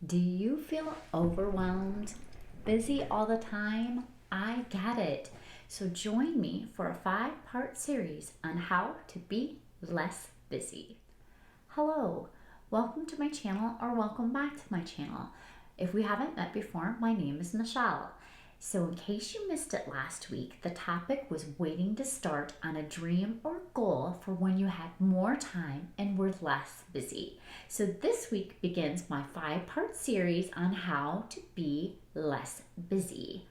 Do you feel overwhelmed? Busy all the time? I get it. So join me for a 5-part series on how to be less busy. Hello, welcome to my channel or welcome back to my channel. If we haven't met before, my name is Michele. So in case you missed it last week, the topic was waiting to start on a dream or goal for when you had more time and were less busy. So this week begins my 5-part series on how to be less busy.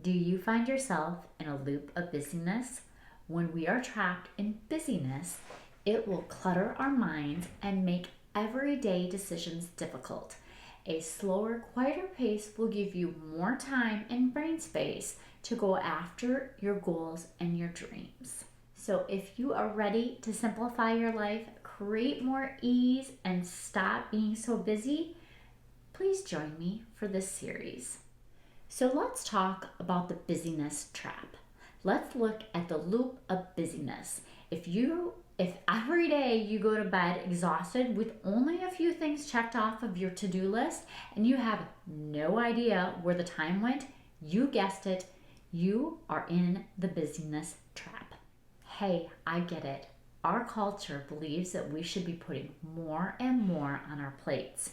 Do you find yourself in a loop of busyness? When we are trapped in busyness, it will clutter our minds and make everyday decisions difficult. A slower, quieter pace will give you more time and brain space to go after your goals and your dreams. So if you are ready to simplify your life, create more ease, and stop being so busy, please join me for this series. So let's talk about the busyness trap. Let's look at the loop of busyness. If every day you go to bed exhausted with only a few things checked off of your to-do list and you have no idea where the time went, you guessed it, you are in the busyness trap. Hey, I get it. Our culture believes that we should be putting more and more on our plates.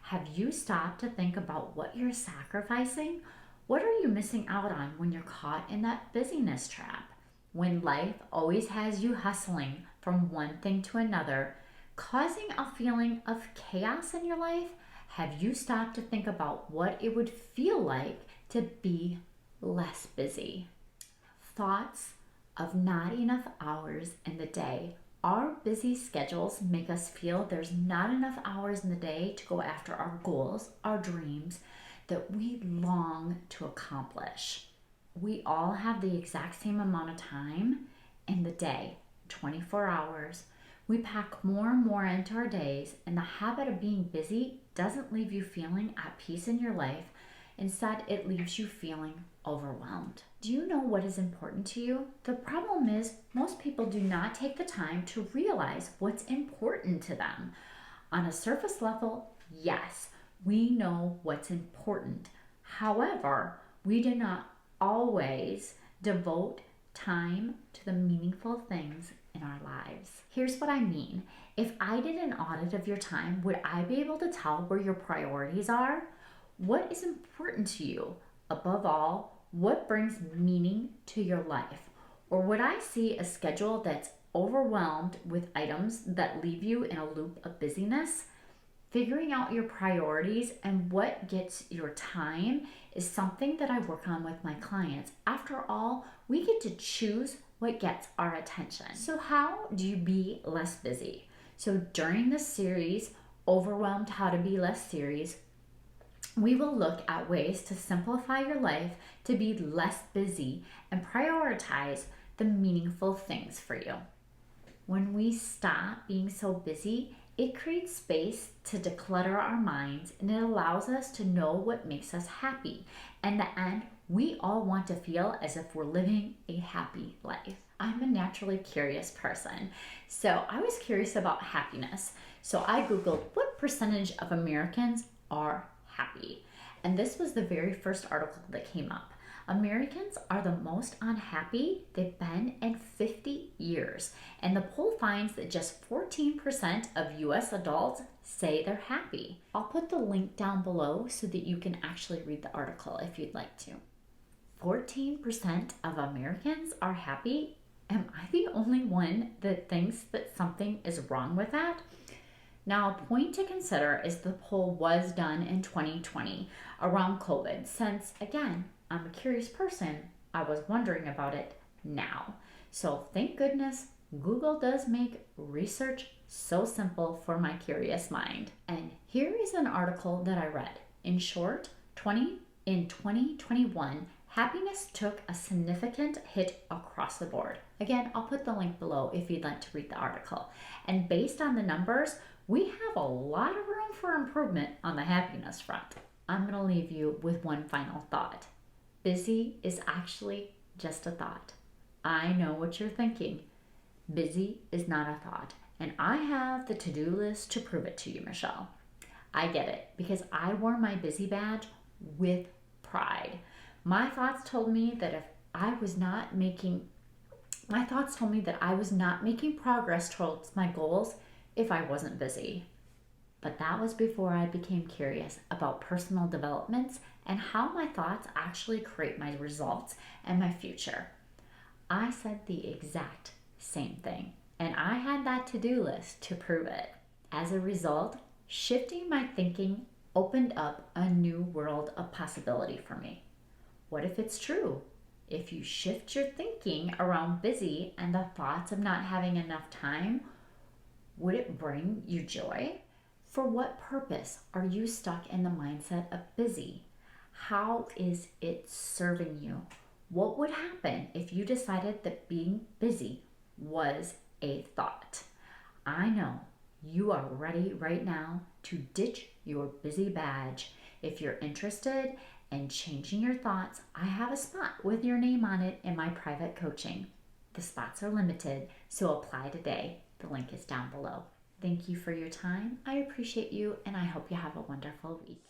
Have you stopped to think about what you're sacrificing? What are you missing out on when you're caught in that busyness trap? When life always has you hustling from one thing to another, causing a feeling of chaos in your life, have you stopped to think about what it would feel like to be less busy? Thoughts of not enough hours in the day. Our busy schedules make us feel there's not enough hours in the day to go after our goals, our dreams that we long to accomplish. We all have the exact same amount of time in the day, 24 hours. We pack more and more into our days, and the habit of being busy doesn't leave you feeling at peace in your life. Instead, it leaves you feeling overwhelmed. Do you know what is important to you? The problem is most people do not take the time to realize what's important to them. On a surface level, yes, we know what's important. However, we do not always devote time to the meaningful things in our lives. Here's what I mean. If I did an audit of your time, would I be able to tell where your priorities are? What is important to you? Above all, what brings meaning to your life? Or would I see a schedule that's overwhelmed with items that leave you in a loop of busyness? Figuring out your priorities and what gets your time is something that I work on with my clients. After all, we get to choose what gets our attention. So how do you be less busy? So during this series, Overwhelmed How to Be Less series, we will look at ways to simplify your life to be less busy and prioritize the meaningful things for you. When we stop being so busy, it creates space to declutter our minds, and it allows us to know what makes us happy. In the end, we all want to feel as if we're living a happy life. I'm a naturally curious person, so I was curious about happiness. So I Googled what percentage of Americans are happy. And this was the very first article that came up. Americans are the most unhappy they've been in 50 years. And the poll finds that just 14% of US adults say they're happy. I'll put the link down below so that you can actually read the article if you'd like to. 14% of Americans are happy. Am I the only one that thinks that something is wrong with that? Now, a point to consider is the poll was done in 2020 around COVID, since, again, I'm a curious person, I was wondering about it now. So thank goodness Google does make research so simple for my curious mind. And here is an article that I read. In short, in 2021, happiness took a significant hit across the board. Again, I'll put the link below if you'd like to read the article. And based on the numbers, we have a lot of room for improvement on the happiness front. I'm going to leave you with one final thought. Busy is actually just a thought. I know what you're thinking. Busy is not a thought. And I have the to-do list to prove it to you, Michele. I get it because I wore my busy badge with pride. My thoughts told me that if I was not making my thoughts told me that I was not making progress towards my goals if I wasn't busy. But that was before I became curious about personal developments and how my thoughts actually create my results and my future. I said the exact same thing, and I had that to do list to prove it. As a result, shifting my thinking opened up a new world of possibility for me. What if it's true? If you shift your thinking around busy and the thoughts of not having enough time, would it bring you joy? For what purpose are you stuck in the mindset of busy? How is it serving you? What would happen if you decided that being busy was a thought? I know you are ready right now to ditch your busy badge. If you're interested in changing your thoughts, I have a spot with your name on it in my private coaching. The spots are limited, so apply today. The link is down below. Thank you for your time. I appreciate you, and I hope you have a wonderful week.